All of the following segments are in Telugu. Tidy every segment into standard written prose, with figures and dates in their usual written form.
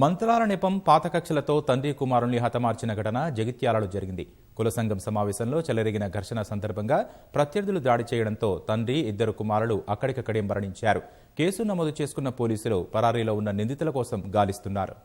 మంత్రాల నెపం పాత కక్షలతో తండ్రి కుమారుల్ని హతమార్చిన ఘటన జగిత్యాలలో జరిగింది. కుల సంఘం సమావేశంలో చెలరేగిన ఘర్షణ సందర్భంగా ప్రత్యర్థులు దాడి చేయడంతో తండ్రి, ఇద్దరు కుమారులు అక్కడికక్కడే మరణించారు. కేసు నమోదు చేసుకున్న పోలీసులు పరారీలో ఉన్న నిందితుల కోసం గాలిస్తున్నారు.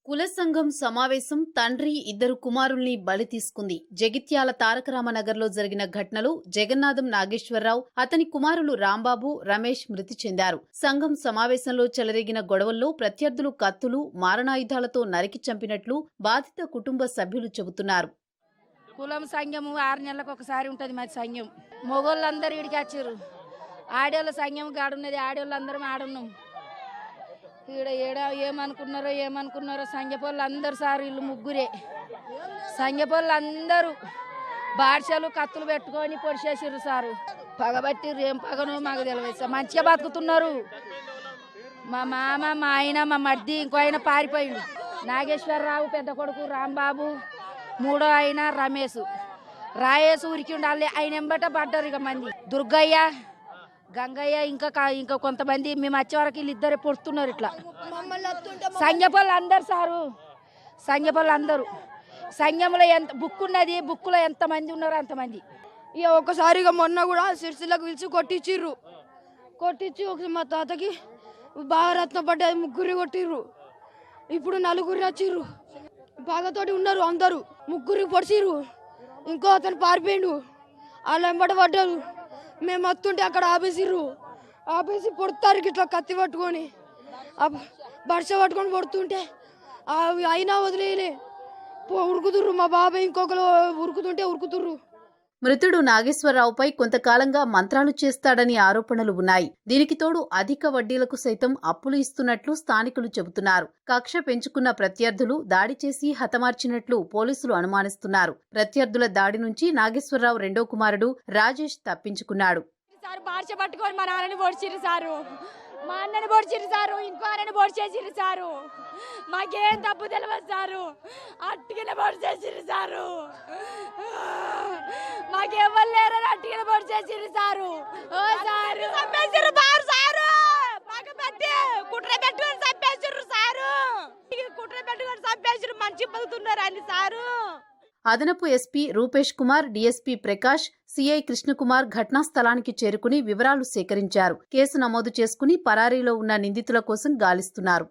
కుల సంఘం సమావేశం తండ్రి, ఇద్దరు కుమారుల్ని బలి తీసుకుంది. జగిత్యాల తారకరామనగర్లో జరిగిన ఘటనలో జగన్నాథం నాగేశ్వరరావు, అతని కుమారులు రాంబాబు, రమేష్ మృతి చెందారు. సంఘం సమావేశంలో చెలరేగిన గొడవల్లో ప్రత్యర్థులు కత్తులు, మారణాయుధాలతో నరికి చంపినట్లు బాధిత కుటుంబ సభ్యులు చెబుతున్నారు. కులం సంఘం 6 నెలలకు ఒకసారి ఉంటది. మరి సంఘం మొగోళ్ళందరూ ఇడికి వచ్చారు. ఆడోళ్ళ సంఘం గాడున్నది, ఆడోళ్ళందరం ఆడున్నాం. ఈడ ఏమనుకున్నారో సంఘపోళ్ళు అందరు సార్, వీళ్ళు ముగ్గురే సంఘపోళ్ళు అందరూ బాడ్షలు కత్తులు పెట్టుకొని పొడిచేసారు సారు. పగబట్టిర్రు, ఏం పగనో మాకు తెలియదు సార్. మంచిగా బతుకుతున్నారు. మా మామ, మా ఆయన, మా మర్ది, ఇంకో ఆయన పారిపోయిండు. నాగేశ్వరరావు పెద్ద కొడుకు, రాంబాబు మూడో ఆయన రమేష్, రాయేసు ఉరికి ఉండాలి. ఆయన ఎంబట పడ్డారు ఇక మంది. దుర్గయ్య, గంగయ్య, ఇంకా కొంతమంది. మేము వచ్చే వరకు వీళ్ళిద్దరే పొడుతున్నారు. ఇట్లా సంఘపల్లి అందరు సారు, సంఘపల్లి అందరూ. సంఘంలో ఎంత బుక్ ఉన్నది, బుక్లో ఎంతమంది ఉన్నారో అంతమంది. ఇక ఒకసారిగా మొన్న కూడా సిరిసిల్లకు పిలిచి కొట్టించి ఒకసారి మా తాతకి బాగా రత్న పడ్డది, 3 కొట్టిర్రు. ఇప్పుడు 4 వచ్చిర్రు. బాగాతోటి ఉన్నారు అందరూ. 3 పొడిచిర్రు. ఇంకో అతను పారిపోయిండు. వాళ్ళు ఎంబట పడ్డారు. మేము వస్తుంటే అక్కడ ఆపేసి పొడతారు ఇట్లా కత్తి పట్టుకొని, బర్ష పట్టుకొని పొడుతుంటే అయినా వదిలేయలే, ఉరుకుతుర్రు. మా బాబాయ్ ఇంకొకరు ఉరుకుతుర్రు. మృతుడు నాగేశ్వరరావుపై కొంతకాలంగా మంత్రాలు చేస్తాడని ఆరోపణలు ఉన్నాయి. దీనికి తోడు అధిక వడ్డీలకు సైతం అప్పులు ఇస్తున్నట్లు స్థానికులు చెబుతున్నారు. కక్ష పెంచుకున్న ప్రత్యర్థులు దాడి చేసి హతమార్చినట్లు పోలీసులు అనుమానిస్తున్నారు. ప్రత్యర్థుల దాడి నుంచి నాగేశ్వరరావు రెండో కుమారుడు రాజేష్ తప్పించుకున్నాడు. బార్చ పట్టుకొని మా నాన్నని పొడిచిర్రు సారు, మా అన్నని పొడిచిర్రు సారు, ఇంకో అన్నని పొడిచేసిర్రు సారు. మాకేం తప్పు తెలియదు సారు, అట్టుగానే పొడిచేసిర్రు సారు. మాకెవ్వరు లేరని అట్టుగానే పొడిచేసిర్రు సారు. ఓ సారు చంపేసిర్రు బారు సారు, మాకు పెట్టి కుట్ర పెట్టుకొని చంపేసిర్రు సారు. కుట్ర పెట్టుకొని చంపేసిర్రు, మంచి బతుకుతున్నారు అని సారు. అదనపు SP Rupesh Kumar, DSP Prakash, CI Krishna Kumar ఘటనా స్థలానికి చేరుకుని వివరాలు సేకరించారు. కేసు నమోదు చేసుకుని పరారీలో ఉన్న నిందితుల కోసం గాలిస్తున్నారు.